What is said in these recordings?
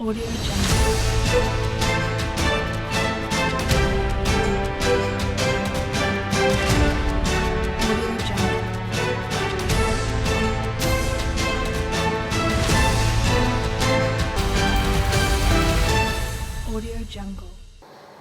Audio Jungle. Audio Jungle. Audio Jungle.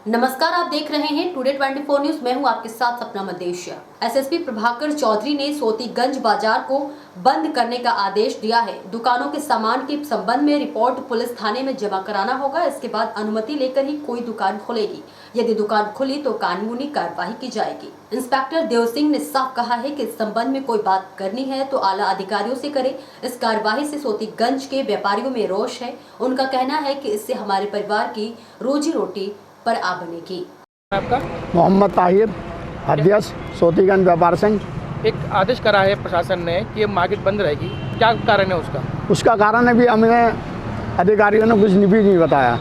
नमस्कार, आप देख रहे हैं टुडे 24 न्यूज। मैं हूं आपके साथ सपना मदेशिया। एसएसपी प्रभाकर चौधरी ने सोतीगंज बाजार को बंद करने का आदेश दिया है। दुकानों के सामान के संबंध में रिपोर्ट पुलिस थाने में जमा कराना होगा। इसके बाद अनुमति लेकर ही कोई दुकान खुलेगी। यदि दुकान खुली तो कानूनी कार्रवाई की जाएगी। इंस्पेक्टर देव सिंह ने साफ कहा है कि इस संबंध में कोई बात करनी है तो आला अधिकारियों से करें। इस कार्रवाई से सोतीगंज के व्यापारियों में रोष है। उनका कहना है कि इससे हमारे परिवार की रोजी रोटी पर आ बनेगी। आपका मोहम्मद ताहिर, अध्यक्ष सोतीगंज व्यापार संघ। एक आदेश करा है प्रशासन ने कि ये मार्केट बंद रहेगी, क्या कारण है उसका? उसका कारण अभी हमें अधिकारियों ने कुछ भी नहीं बताया।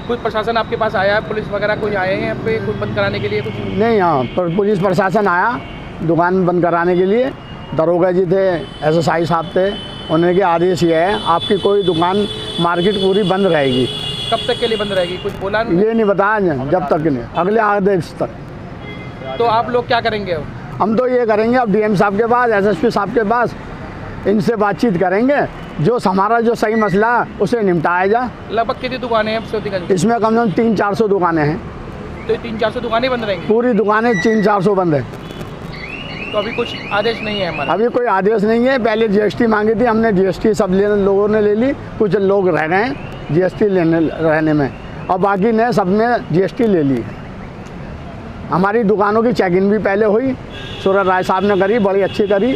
कुछ प्रशासन आपके पास आया है, पुलिस वगैरह कुछ आए हैं यहाँ पे कुछ बंद कराने के लिए? कुछ नहीं, हाँ, पर पुलिस प्रशासन आया दुकान बंद कराने के लिए। दरोगा जी थे, SSI साहब थे, उन्होंने के आदेश ये है आपकी कोई दुकान मार्केट पूरी बंद रहेगी। कब तक के लिए बंद रहेगी, कुछ बोला नहीं? ये नहीं बताया, जब तक नहीं, अगले आदेश तक। तो आप लोग क्या करेंगे अब? हम तो ये करेंगे अब DM साहब के पास, SSP साहब के पास इनसे बातचीत करेंगे, जो हमारा जो सही मसला है उसे निपटाया जाए। लगभग कितनी दुकानें हैं सोतीगंज में? इसमें कम से कम 300-400 दुकानें हैं। तो 300-400 दुकानें बंद रहेंगी? पूरी दुकानें 300-400 बंद है। तो अभी कुछ आदेश नहीं है हमारा? अभी कोई आदेश नहीं है। पहले GST मांगी थी, हमने GST सब लोगों ने ले ली। कुछ लोग रह गए हैं GST रहने में, और बाकी ने सब ने GST ले ली है। हमारी दुकानों की चेकिंग भी पहले हुई, सूरज राय साहब ने करी, बड़ी अच्छी करी,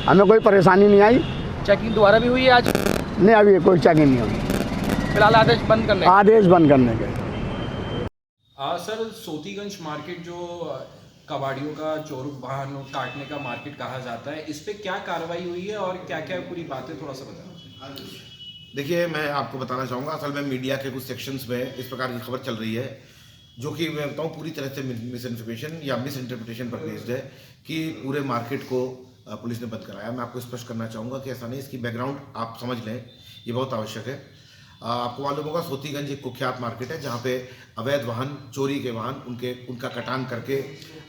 हमें कोई परेशानी नहीं आई। चेकिंग दोबारा भी हुई है आज? नहीं, अभी कोई चेकिंग नहीं हुई। फिलहाल आदेश बंद करने? आदेश बंद करने के। सर, सोतीगंज मार्केट जो कबाड़ियों का चोर वाहन काटने का मार्केट कहा जाता है, इस पे क्या कार्रवाई हुई है और क्या क्या पूरी बातें थोड़ा सा बताएं। देखिए, मैं आपको बताना चाहूँगा, असल में मीडिया के कुछ सेक्शंस में इस प्रकार की खबर चल रही है जो कि मैं बताऊँ पूरी तरह से मिस इन्फॉर्मेशन या मिस इंटरप्रिटेशन पर बेस्ड है कि पूरे मार्केट को पुलिस ने बंद कराया। मैं आपको स्पष्ट करना चाहूँगा कि ऐसा नहीं, इसकी बैकग्राउंड आप समझ लें, ये बहुत आवश्यक है। आपको मालूम होगा सोतीगंज एक कुख्यात मार्केट है जहाँ पे अवैध वाहन, चोरी के वाहन, उनका कटान करके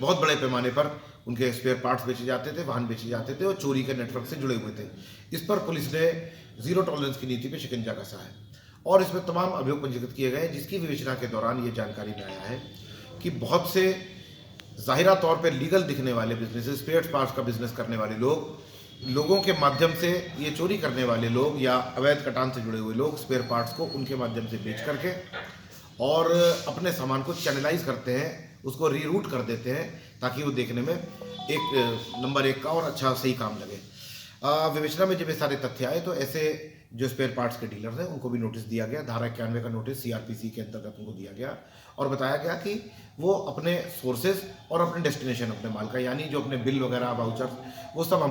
बहुत बड़े पैमाने पर उनके स्पेयर पार्ट्स बेचे जाते थे, वाहन बेचे जाते थे और चोरी के नेटवर्क से जुड़े हुए थे। इस पर पुलिस ने जीरो टॉलरेंस की नीति पे शिकंजा कसा है और इसमें तमाम अभियोग पंजीकृत किए गए, जिसकी विवेचना के दौरान ये जानकारी में आया है कि बहुत से ज़ाहिरा तौर पर लीगल दिखने वाले बिजनेस, स्पेयर पार्ट्स का बिजनेस करने वाले लोगों के माध्यम से, ये चोरी करने वाले लोग या अवैध कटान से जुड़े हुए लोग स्पेयर पार्ट्स को उनके माध्यम से बेच करके और अपने सामान को चैनलाइज करते हैं, उसको रीरूट कर देते हैं ताकि वो देखने में एक नंबर 1 का और अच्छा सही काम लगे। विवेचना में जब ये सारे तथ्य आए तो ऐसे जो स्पेयर पार्ट्स के डीलर्स हैं उनको भी नोटिस दिया गया। धारा 91 का नोटिस CRPC के अंतर्गत उनको दिया गया और बताया गया कि वो अपने सोर्सेज और अपने डेस्टिनेशन, अपने माल का, यानी जो अपने बिल वगैरह, वाउचर, वो सब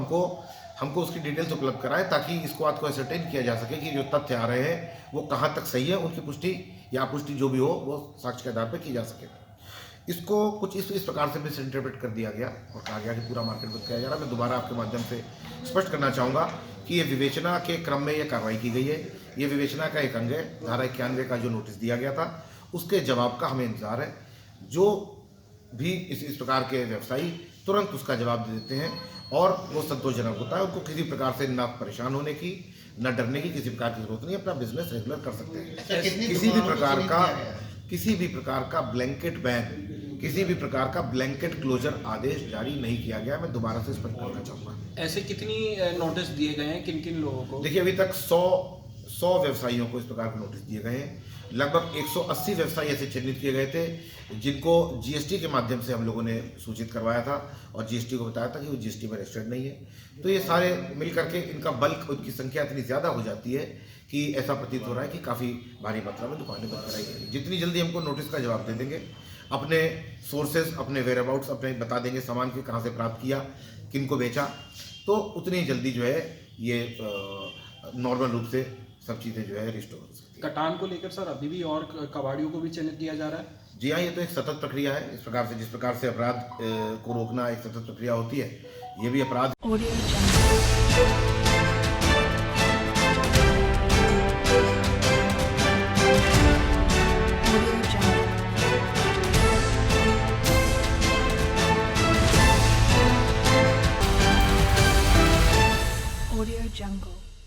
हमको उसकी डिटेल्स उपलब्ध कराएं ताकि इस बात को एसरटेन किया जा सके कि जो तथ्य आ रहे हैं वो कहाँ तक सही है, उनकी पुष्टि या अपुष्टि जो भी हो वो साक्ष्य के आधार पर की जा सके। इसको कुछ इस प्रकार से मिस इंटरप्रेट कर दिया गया और कहा गया कि पूरा मार्केट बंद किया जा रहा है। मैं दोबारा आपके माध्यम से स्पष्ट करना चाहूँगा कि ये विवेचना के क्रम में ये कार्रवाई की गई है। ये विवेचना का एक अंग है। धारा 91 का जो नोटिस दिया गया था उसके जवाब का हमें इंतजार है। जो भी इस प्रकार के व्यवसायी तुरंत उसका जवाब दे देते हैं और वो संतोषजनक होता है। उनको किसी प्रकार से न परेशान होने की, न डरने की किसी प्रकार की जरूरत नहीं, अपना बिजनेस रेगुलर कर सकते हैं। किसी भी प्रकार का ब्लैंकेट बैन, किसी भी प्रकार का ब्लैंकेट क्लोजर आदेश जारी नहीं किया गया। मैं दोबारा से स्पष्ट करना चाहूँगा। ऐसे कितनी नोटिस दिए गए हैं, किन किन लोगों को? देखिए, अभी तक 100 व्यवसायियों को इस प्रकार के नोटिस दिए गए हैं। लगभग 180 व्यवसायी ऐसे चिन्हित किए गए थे जिनको GST के माध्यम से हम लोगों ने सूचित करवाया था और GST को बताया था कि वो GST में रजिस्टर्ड नहीं है। तो ये सारे मिल करके इनका बल्क, उनकी संख्या इतनी ज़्यादा हो जाती है कि ऐसा प्रतीत हो रहा है कि काफ़ी भारी मात्रा में दुकानें बंद कराई गई। जितनी जल्दी हमको नोटिस का जवाब दे देंगे, अपने सोर्सेज, अपने वेयरअबाउट्स अपने बता देंगे, सामान के कहाँ से प्राप्त किया, किन को बेचा, तो उतनी जल्दी जो है ये नॉर्मल रूप से सब चीज़ें जो है रिस्टोर हो सकती है। कटान को लेकर सर अभी भी और कबाड़ियों को भी चिन्हित किया जा रहा है? जी हाँ, ये तो एक सतत प्रक्रिया है। इस प्रकार से जिस प्रकार से अपराध को रोकना एक सतत प्रक्रिया होती है, ये भी अपराध। Audio Jungle. jungle.